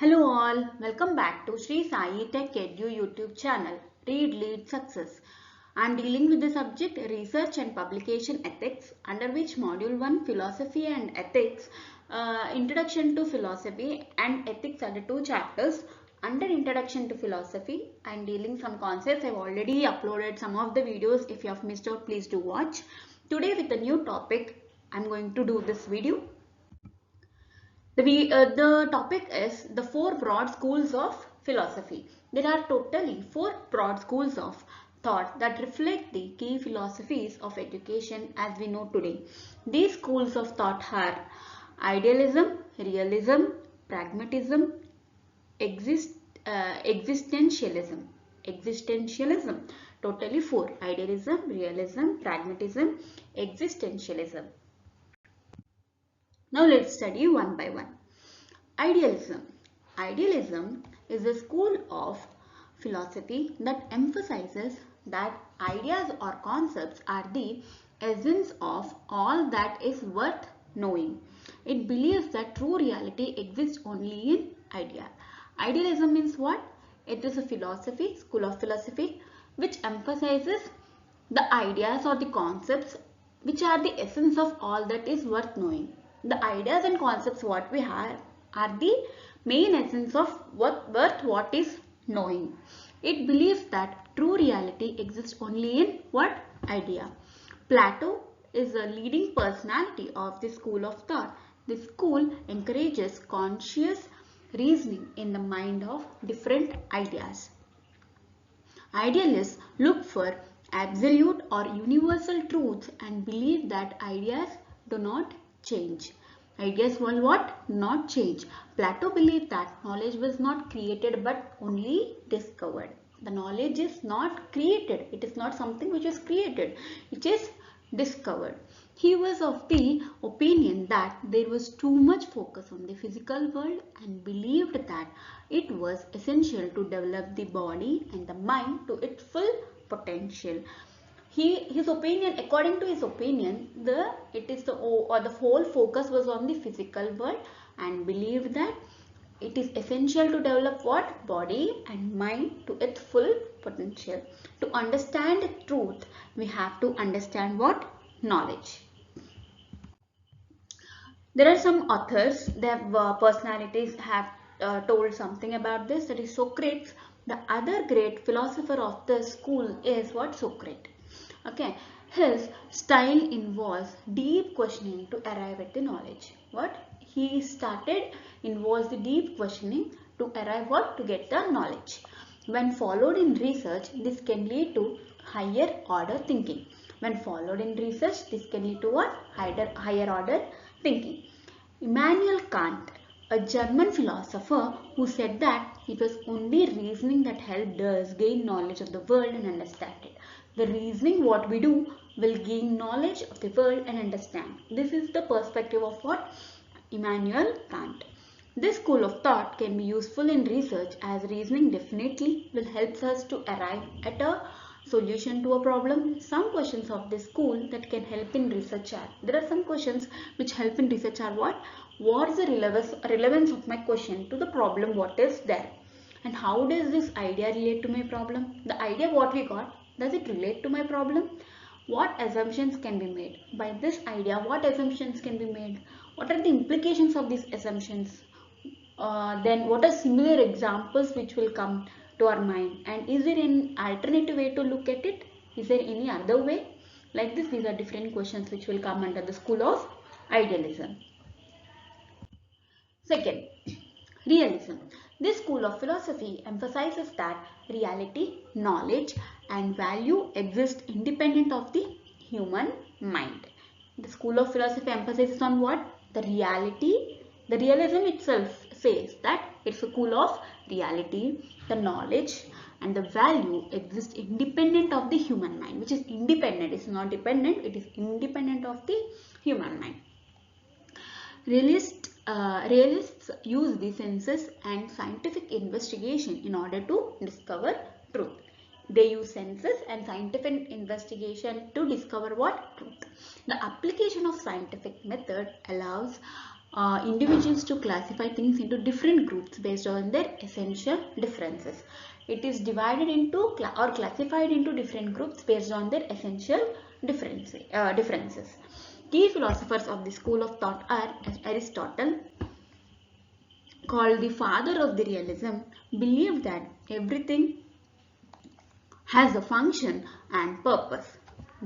Hello all, welcome back to Sri Sai Tech Edu YouTube channel, Read Lead Success. I am dealing with the subject Research and Publication Ethics, under which Module 1 Philosophy and Ethics, Introduction to Philosophy and Ethics are the two chapters. Under Introduction to Philosophy, I am dealing some concepts. I have already uploaded some of the videos. If you have missed out, please do watch. Today with a new topic, I am going to do this video. The topic is the four broad schools of philosophy. There are totally four broad schools of thought that reflect the key philosophies of education as we know today. These schools of thought are idealism, realism, pragmatism, existentialism. Existentialism. Totally four: idealism, realism, pragmatism, existentialism. Now let's study one by one. Idealism. Idealism is a school of philosophy that emphasizes that ideas or concepts are the essence of all that is worth knowing. It believes that true reality exists only in idea. Idealism means what? It is a philosophy, school of philosophy, which emphasizes the ideas or the concepts which are the essence of all that is worth knowing. The ideas and concepts what we have are the main essence of what is knowing. It believes that true reality exists only in what? Idea. Plato is a leading personality of this school of thought. This school encourages conscious reasoning in the mind of different ideas. Idealists look for absolute or universal truths and believe that ideas do not change. Ideas will what? Not change. Plato believed that knowledge was not created but only discovered. The knowledge is not created. It is not something which is created. It is discovered. He was of the opinion that there was too much focus on the physical world and believed that it was essential to develop the body and the mind to its full potential. According to his opinion, the whole focus was on the physical world and believed that it is essential to develop what? Body and mind to its full potential. To understand truth, we have to understand what? Knowledge. There are some authors, their personalities have told something about this. That is Socrates. The other great philosopher of the school is what? Socrates. Okay, his style involves deep questioning to arrive at the knowledge. What he started involves the deep questioning to arrive what? To get the knowledge. When followed in research, this can lead to higher order thinking. When followed in research, this can lead to what? Higher order thinking. Immanuel Kant, a German philosopher who said that it was only reasoning that helped us gain knowledge of the world and understand it. The reasoning what we do will gain knowledge of the world and understand. This is the perspective of what? Immanuel Kant. This school of thought can be useful in research as reasoning definitely will help us to arrive at a solution to a problem. Some questions of this school that can help in research are, there are some questions which help in research are what? What is the relevance of my question to the problem what is there? And how does this idea relate to my problem? The idea what we got, does it relate to my problem? What assumptions can be made? By this idea, what assumptions can be made? What are the implications of these assumptions? Then what are similar examples which will come to our mind? And is there an alternative way to look at it? Is there any other way? Like this, these are different questions which will come under the school of idealism. Second, realism. This school of philosophy emphasizes that reality, knowledge and value exist independent of the human mind. The school of philosophy emphasizes on what? The reality. The realism itself says that it's a school of reality, the knowledge and the value exist independent of the human mind, which is independent. It's not dependent, it is independent of the human mind. Realists use the senses and scientific investigation in order to discover truth. They use senses and scientific investigation to discover what? Truth. The application of scientific method allows individuals to classify things into different groups based on their essential differences. It is divided into or classified into different groups based on their essential differences. Key philosophers of the school of thought are Aristotle, called the father of the realism, believed that everything has a function and purpose.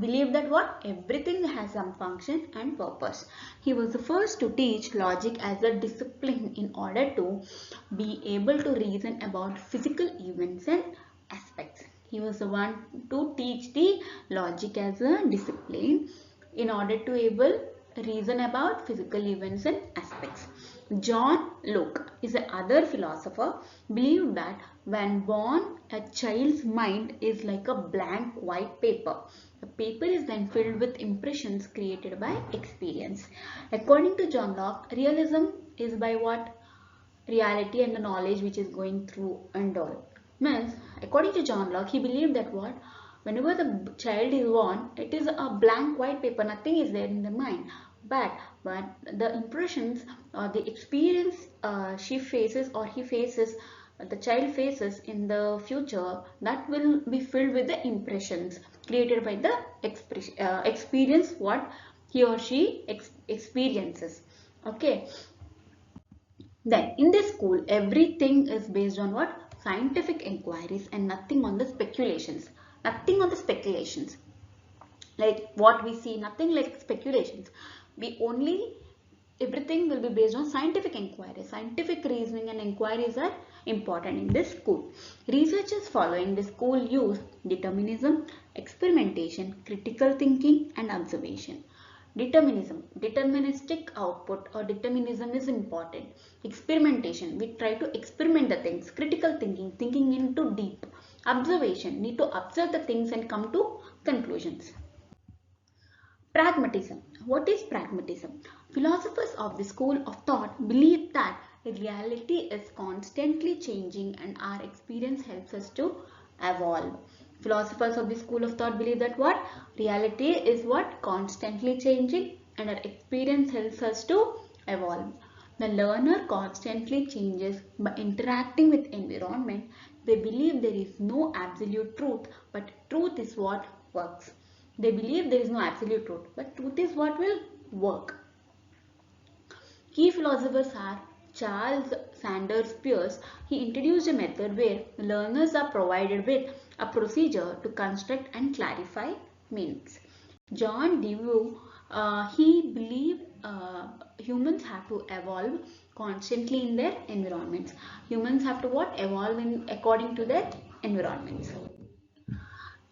Believe that what? Everything has some function and purpose. He was the first to teach logic as a discipline in order to be able to reason about physical events and aspects. He was the one to teach the logic as a discipline in order to able reason about physical events and aspects. John Locke is the other philosopher, believed that when born, a child's mind is like a blank white paper. The paper is then filled with impressions created by experience. According to John Locke, realism is by what? Reality and the knowledge which is going through and all. Means, according to John Locke, he believed that what? Whenever the child is born, it is a blank white paper, nothing is there in the mind. But the impressions or the experience she faces or he faces, the child faces in the future, that will be filled with the impressions created by the experience what he or she experiences. Okay. Then in this school, everything is based on what? Scientific inquiries and nothing on the speculations. Nothing on the speculations. Like what we see, nothing like speculations. We only, everything will be based on scientific inquiries. Scientific reasoning and inquiries are important in this school. Researchers following the school use determinism, experimentation, critical thinking and observation. Determinism, deterministic output or determinism is important. Experimentation, we try to experiment the things. Critical thinking, thinking into deep. Observation, need to observe the things and come to conclusions. Pragmatism. What is pragmatism? Philosophers of the school of thought believe that reality is constantly changing and our experience helps us to evolve. Philosophers of the school of thought believe that what? Reality is what? Constantly changing and our experience helps us to evolve. The learner constantly changes by interacting with environment. They believe there is no absolute truth, but truth is what works. They believe there is no absolute truth, but truth is what will work. Key philosophers are Charles Sanders Peirce. He introduced a method where learners are provided with a procedure to construct and clarify meanings. John Dewey, he believed humans have to evolve constantly in their environments. Humans have to what? Evolve according to their environments.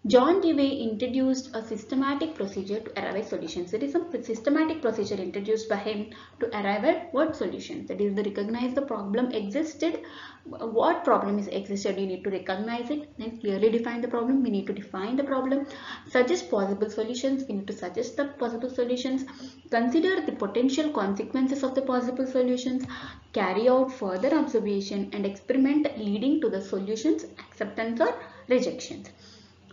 John Dewey introduced a systematic procedure to arrive at solutions. There is a systematic procedure introduced by him to arrive at what solutions? That is, to recognize the problem existed. What problem is existed? You need to recognize it. Then clearly define the problem. We need to define the problem. Suggest possible solutions. We need to suggest the possible solutions. Consider the potential consequences of the possible solutions. Carry out further observation and experiment leading to the solutions, acceptance or rejections.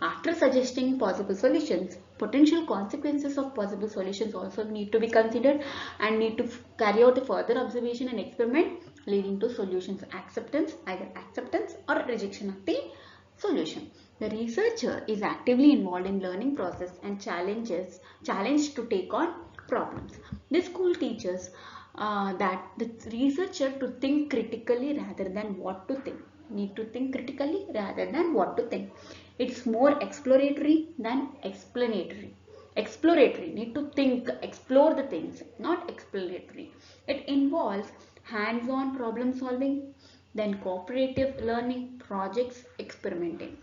After suggesting possible solutions, potential consequences of possible solutions also need to be considered and need to carry out a further observation and experiment leading to solutions acceptance, either acceptance or rejection of the solution. The researcher is actively involved in learning process and challenged to take on problems. This school teaches that the researcher to think critically rather than what to think. Need to think critically rather than what to think. It's more exploratory than explanatory. Exploratory, need to think, explore the things, not explanatory. It involves hands-on problem solving, then cooperative learning, projects, experimenting.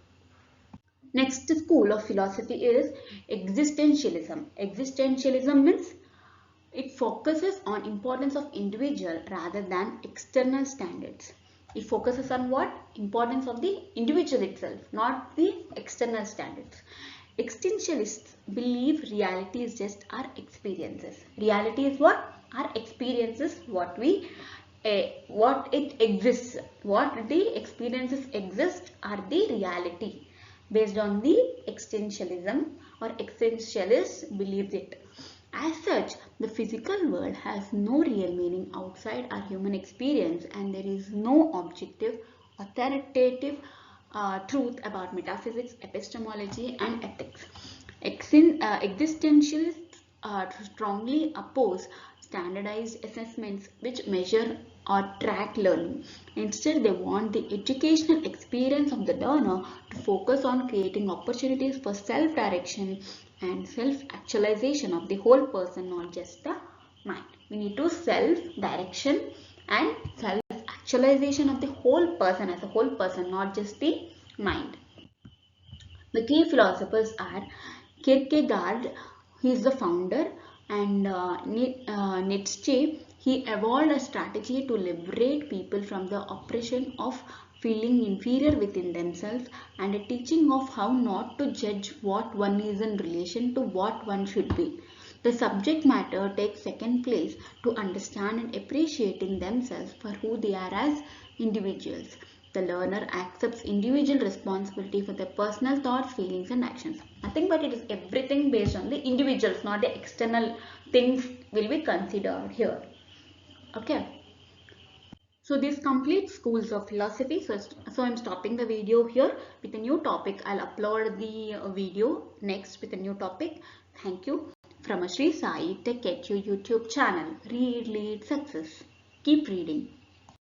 Next school of philosophy is existentialism. Existentialism means it focuses on importance of individual rather than external standards. It focuses on what? Importance of the individual itself, not the external standards. Existentialists believe reality is just our experiences. Reality is what? Our experiences, what it exists. What the experiences exist are the reality. Based on the existentialism or existentialists believes it. As such, the physical world has no real meaning outside our human experience, and there is no objective, authoritative truth about metaphysics, epistemology, and ethics. Existentialists strongly oppose standardized assessments which measure or track learning. Instead, they want the educational experience of the learner to focus on creating opportunities for self-direction and self-actualization of the whole person, not just the mind. We need to self-direction and self-actualization of the whole person as a whole person, not just the mind. The key philosophers are Kierkegaard, he is the founder, and Nietzsche, he evolved a strategy to liberate people from the oppression of feeling inferior within themselves, and a teaching of how not to judge what one is in relation to what one should be. The subject matter takes second place to understand and appreciating themselves for who they are as individuals. The learner accepts individual responsibility for their personal thoughts, feelings and actions. Nothing but it is everything based on the individuals, not the external things will be considered here. Okay. So this completes schools of philosophy. So I'm stopping the video here with a new topic. I'll upload the video next with a new topic. Thank you. From Sri Sai Tech Edu YouTube channel. Read, lead, success. Keep reading.